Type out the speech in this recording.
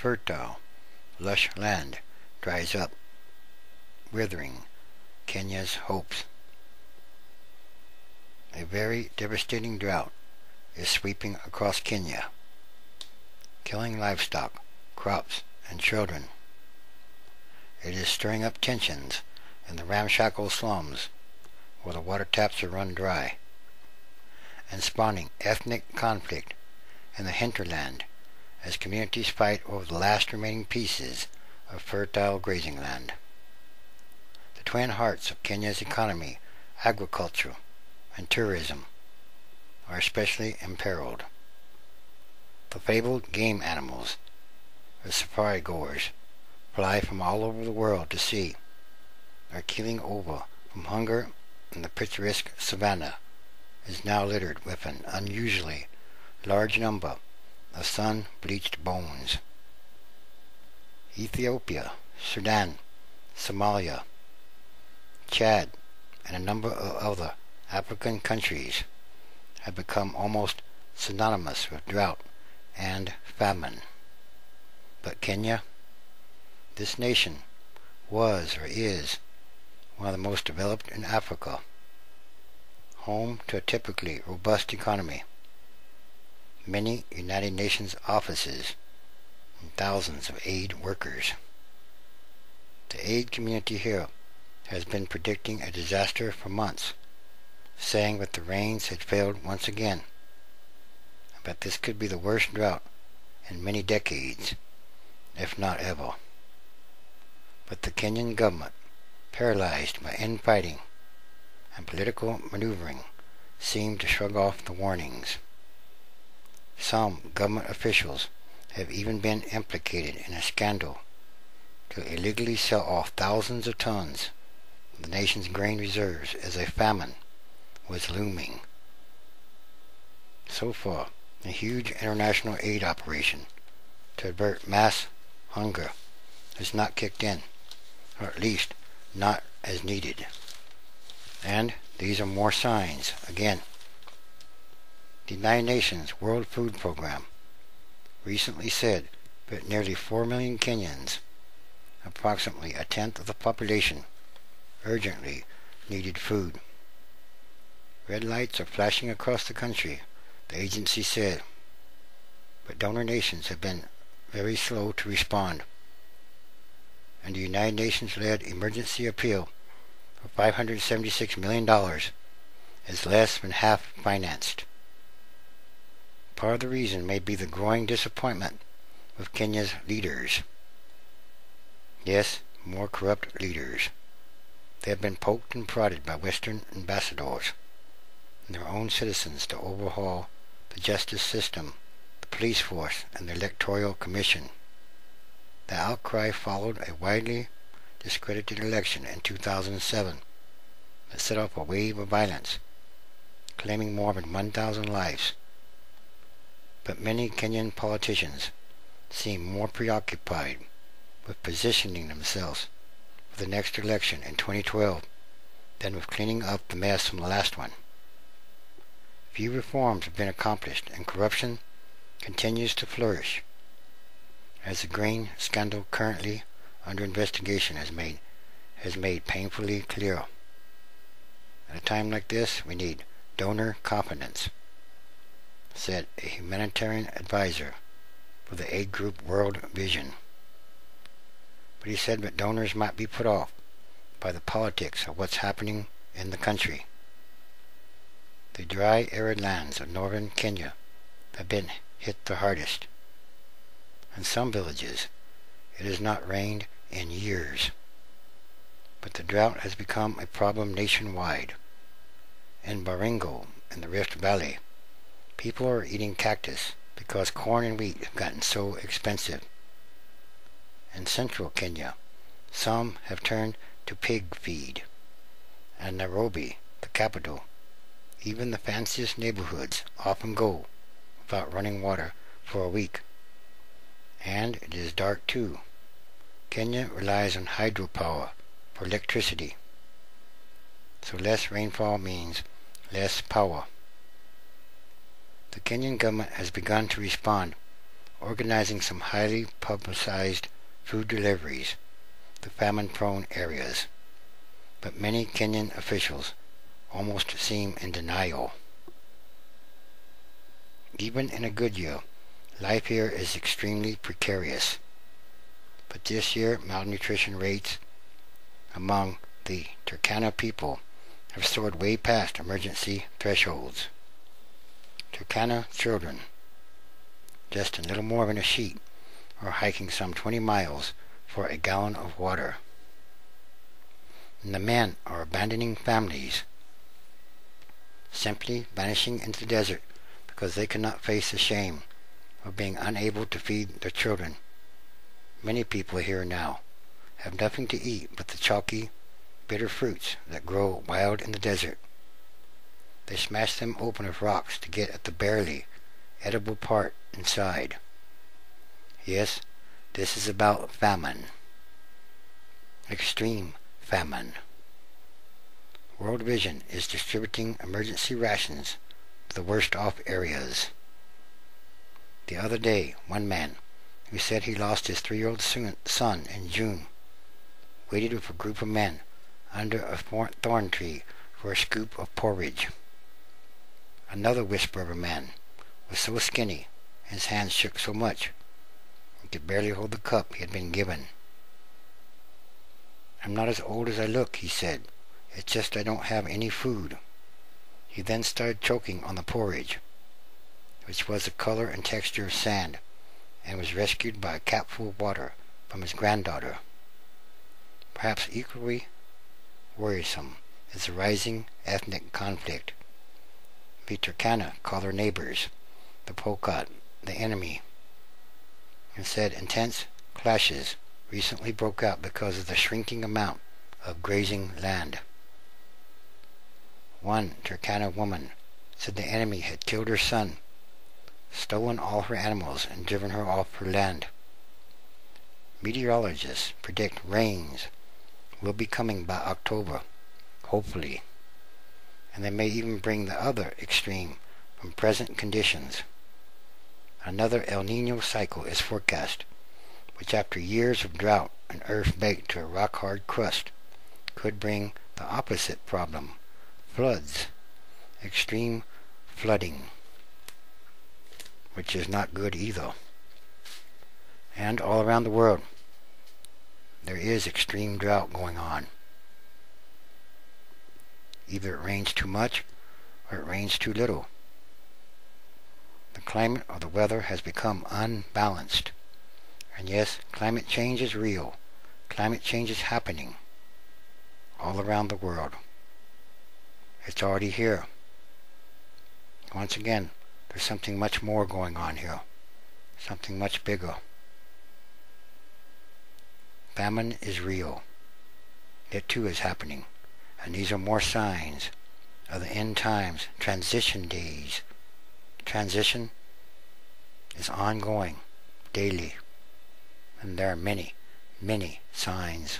Fertile, lush land dries up. Withering, Kenya's hopes. A very devastating drought is sweeping across Kenya, killing livestock, crops, and children. It is stirring up tensions in the ramshackle slums where the water taps are run dry, and spawning ethnic conflict in the hinterland as communities fight over the last remaining pieces of fertile grazing land. The twin hearts of Kenya's economy, agriculture and tourism, are especially imperiled. The fabled game animals, the safari goers, fly from all over the world to see, are keeling over from hunger, and the picturesque savannah is now littered with an unusually large number of sun-bleached bones. Ethiopia, Sudan, Somalia, Chad, and a number of other African countries have become almost synonymous with drought and famine. But Kenya, this nation, was or is one of the most developed in Africa, home to a typically robust economy, many United Nations offices, and thousands of aid workers. The aid community here has been predicting a disaster for months, saying that the rains had failed once again, and that this could be the worst drought in many decades, if not ever. But the Kenyan government, paralyzed by infighting and political maneuvering, seemed to shrug off the warnings. Some government officials have even been implicated in a scandal to illegally sell off thousands of tons of the nation's grain reserves as a famine was looming. So far, a huge international aid operation to avert mass hunger has not kicked in, or at least not as needed. And these are more signs, again. The United Nations World Food Program recently said that nearly 4 million Kenyans, approximately a tenth of the population, urgently needed food. Red lights are flashing across the country, the agency said, but donor nations have been very slow to respond, and the United Nations-led emergency appeal for $576 million is less than half financed. Part of the reason may be the growing disappointment with Kenya's leaders. Yes, more corrupt leaders. They have been poked and prodded by Western ambassadors and their own citizens to overhaul the justice system, the police force, and the electoral commission. The outcry followed a widely discredited election in 2007 that set off a wave of violence, claiming more than 1,000 lives. But many Kenyan politicians seem more preoccupied with positioning themselves for the next election in 2012 than with cleaning up the mess from the last one. Few reforms have been accomplished, and corruption continues to flourish, as the grain scandal currently under investigation has made painfully clear. At a time like this, we need donor confidence, said a humanitarian advisor for the aid group World Vision. But he said that donors might be put off by the politics of what's happening in the country. The dry, arid lands of northern Kenya have been hit the hardest. In some villages, it has not rained in years. But the drought has become a problem nationwide. In Baringo, in the Rift Valley, people are eating cactus because corn and wheat have gotten so expensive. In central Kenya, some have turned to pig feed. And Nairobi, the capital, even the fanciest neighborhoods often go without running water for a week. And it is dark too. Kenya relies on hydropower for electricity, so less rainfall means less power. The Kenyan government has begun to respond organizing some highly publicized food deliveries to famine-prone areas. But many Kenyan officials almost seem in denial. Even in a good year, life here is extremely precarious. But this year, malnutrition rates among the Turkana people have soared way past emergency thresholds. Turkana children, just a little more than a sheep, are hiking some 20 miles for a gallon of water. And the men are abandoning families, simply vanishing into the desert because they cannot face the shame of being unable to feed their children. Many people here now have nothing to eat but the chalky, bitter fruits that grow wild in the desert. They smash them open with rocks to get at the barely edible part inside. Yes, this is about famine. Extreme famine. World Vision is distributing emergency rations to the worst off areas. The other day, one man who said he lost his 3-year-old son in June waited with a group of men under a thorn tree for a scoop of porridge. Another whisper of a man was so skinny, his hands shook so much, he could barely hold the cup he had been given. "I'm not as old as I look," he said. "It's just I don't have any food." He then started choking on the porridge, which was the color and texture of sand, and was rescued by a capful of water from his granddaughter. Perhaps equally worrisome is the rising ethnic conflict. The Turkana call their neighbors, the Pokot, the enemy, and said intense clashes recently broke out because of the shrinking amount of grazing land. One Turkana woman said the enemy had killed her son, stolen all her animals, and driven her off her land. Meteorologists predict rains will be coming by October, hopefully, and they may even bring the other extreme from present conditions. Another El Nino cycle is forecast, which after years of drought and earth baked to a rock-hard crust, could bring the opposite problem: floods, extreme flooding, which is not good either. And all around the world, there is extreme drought going on. Either it rains too much or it rains too little. The climate or the weather has become unbalanced. And yes, climate change is real. Climate change is happening all around the world. It's already here. Once again, there's something much more going on here. Something much bigger. Famine is real. It too is happening. And these are more signs of the end times, transition days. Transition is ongoing, daily. And there are many, many signs.